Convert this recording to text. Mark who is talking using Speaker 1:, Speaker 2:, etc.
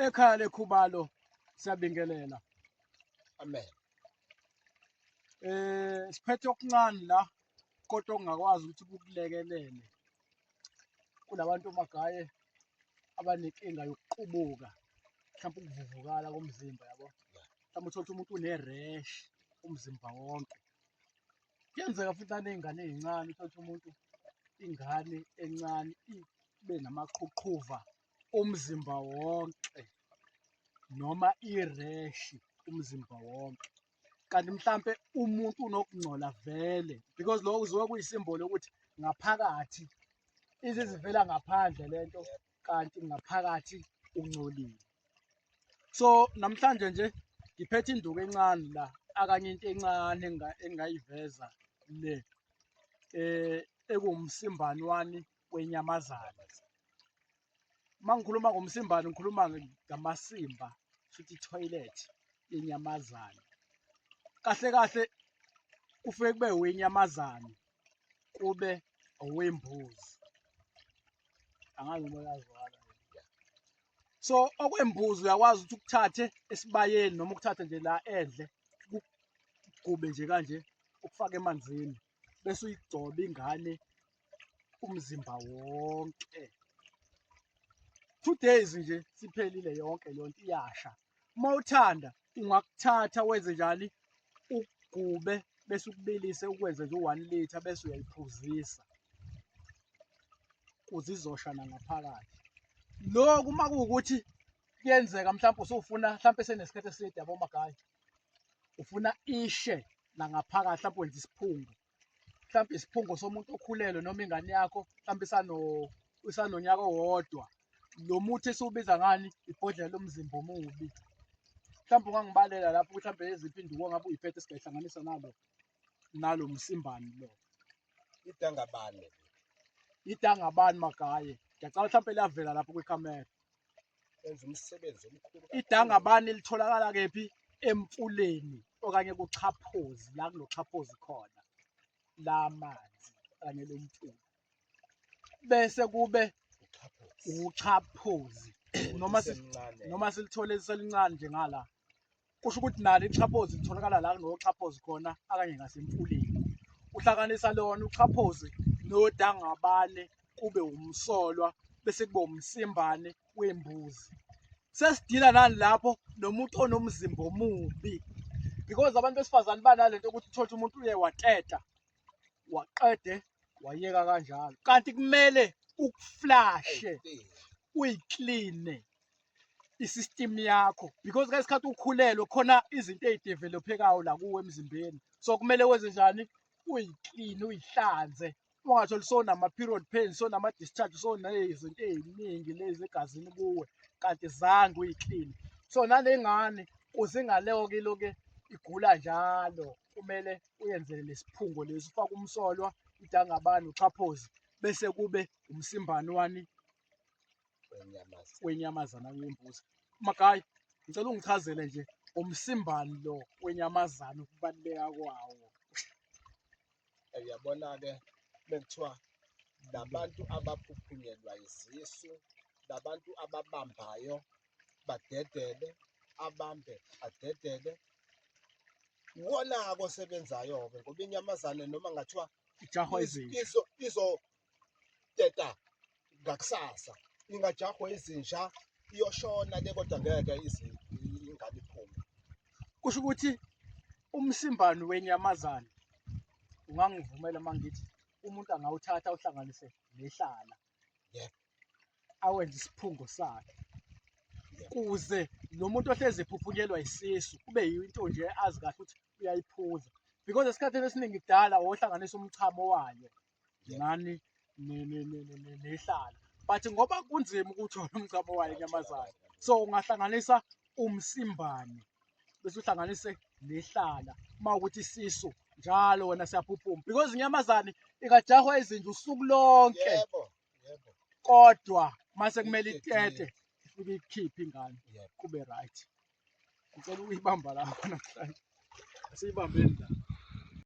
Speaker 1: Ekhaya lekhubalo siyabingelela.
Speaker 2: Amen.
Speaker 1: Siphethe okuncane la kodwa ongakwazi ukuthi kukulekelele kulabantu magaye abanenkinga yokuqubuka, mhlawumbe ukuvuvukala komzimba yabo. Mhlawumbe uthole umuntu une-rash umzimba wonke. Kuyenzeka futhi naney'ngane ey'ncane uthole umuntu ingane encane ibe namaqhuqhuva umzimba wonke noma ireshi umzimba wonke. Kanti mhlampe umuntu unokungcola vele because lokho kuzobe kuyisimbolo ukuthi ngaphakathi izivela ngaphandle lento kanti ngaphakathi ungcolile. So namhlanje nje ngiphethe induku encane la akanye into encane engayiveza le ekuwumsimbani wani wenyamazana. Uma ngikhuluma ngomsimbani ngikhuluma ngamasimba futhi i-toilet yenyamazane. Kahle kahle kufike kube wenyamazane kube owembuzi. Angazi noma uyazwala. So okwembuzi uyakwazi ukuthi ukuthathe esibayeni noma ukuthathe nje la endle kugube nje kanje ukufaka emanzini bese uyigcoba ingane umzimba wonke. 2 days nje siphelile yonke lonto iyasha. Uma uthanda ungakuthatha wenze njani ugube bese ukubilise ukwenze nje 1 liter bese uyayiphuzisa kuze izosha nangaphakathi. Lokhu uma kuwukuthi kuyenzeka mhlawumbe usufuna mhlawumbe senesikhathi eside yabo magayi ufuna ishe nangaphakathi mhlawumbe wenza isiphungo mhlawumbe isiphungo somuntu okhulelwe noma ingane yakho mhlawumbe isanonyaka owodwa. Lo muthi esiwubiza ngani ibhodlela lomzimba omubi. Mhlawumbe ungangibalela lapho ukuthi mhlawumbe eziphi induku ongabe uyiphethe singayihlanganisa nalo msimbani lo.
Speaker 2: Idangabane.
Speaker 1: Idangabani magaye. Ngiyacala mhlawumbe layavela lapho kwikhamera.
Speaker 2: Yenza umsebenzi omkhulu.
Speaker 1: Idangabani litholakala kephi? Emfuleni okanye kuchaphozi la kunochaphozi khona lamanzi kanye lomfula. Bese kube uchaphozi noma silithole selincane nje ngala. Kusho ukuthi nalo ichaphozi litholakala la kunochaphozi khona akanye ngasemfuleni. Uhlanganisa lona uchaphozi nodangabane kube umsolwa bese kube umsimbane wembuzi. Sesidila nani lapho nomuntu onomzimba omubi because abantu besifazane banalento ukuthi uthola umuntu uye wateta waqede wayeka kanjalo kanti kumele ukuflashe uyiclean isystem yakho because ngesikhathi ukhulelwe khona izinto ezidevelophekayo la kuwe emzimbeni. So kumele wenze njani? Uyiclean uyihlanze. Ungatholi sonama period pains sonama discharge sonezinto eziningi lezi egazini kuwe kanti zange uyiclean. So nalengane uzingaleyo ke igula njalo kumele uyenzele lesiphungo lesi ufaka umsolwa idangabani uchaphozi bese kube umsimbani wani wenyamazana yembuzi. Magayi ngicela ungichazele nje umsimbani lo wenyamazana ukubaluleka kwawo.
Speaker 2: Uyabona ke bekuthiwa labantu abaphuphunyelwa izisu, labantu ababambayo badedele, abambe adedele. Wona kosebenzayo ke ngoba inyamazane noma ngathiwa
Speaker 1: Ijahwa izinja
Speaker 2: izoteta ngakusasa ingajahwa izinja iyoshona le kodwa ngeke ingane iphume.
Speaker 1: Kusho ukuthi umsimbani wenyamazane ungangivumela mangithi umuntu angawuthatha uhlanganise nehlala.
Speaker 2: Yebo.
Speaker 1: Awenze isiphungo sakhe. Kuze lo muntu ohlezi ephuphunyelwa isisu kube yinto nje azi kahle ukuthi uyayiphuza because esikhathini esiningi kudala wohlanganisa umchamo wayo nani nehlala but ngoba kunzima ukuthola umchamo wayo inyamazane so ungahlanganisa umsimbane bese uhlanganise nehlala uma ukuthi isisu njalo wena siyaphuphuma because inyamazane ikajahwa izinja usuku lonke.
Speaker 2: Yebo.
Speaker 1: Kodwa mase kumele itete ifike ikhiphe ingane kube right. Ngicela ukuyibamba lapha namhlanje. Asiyibambeni la.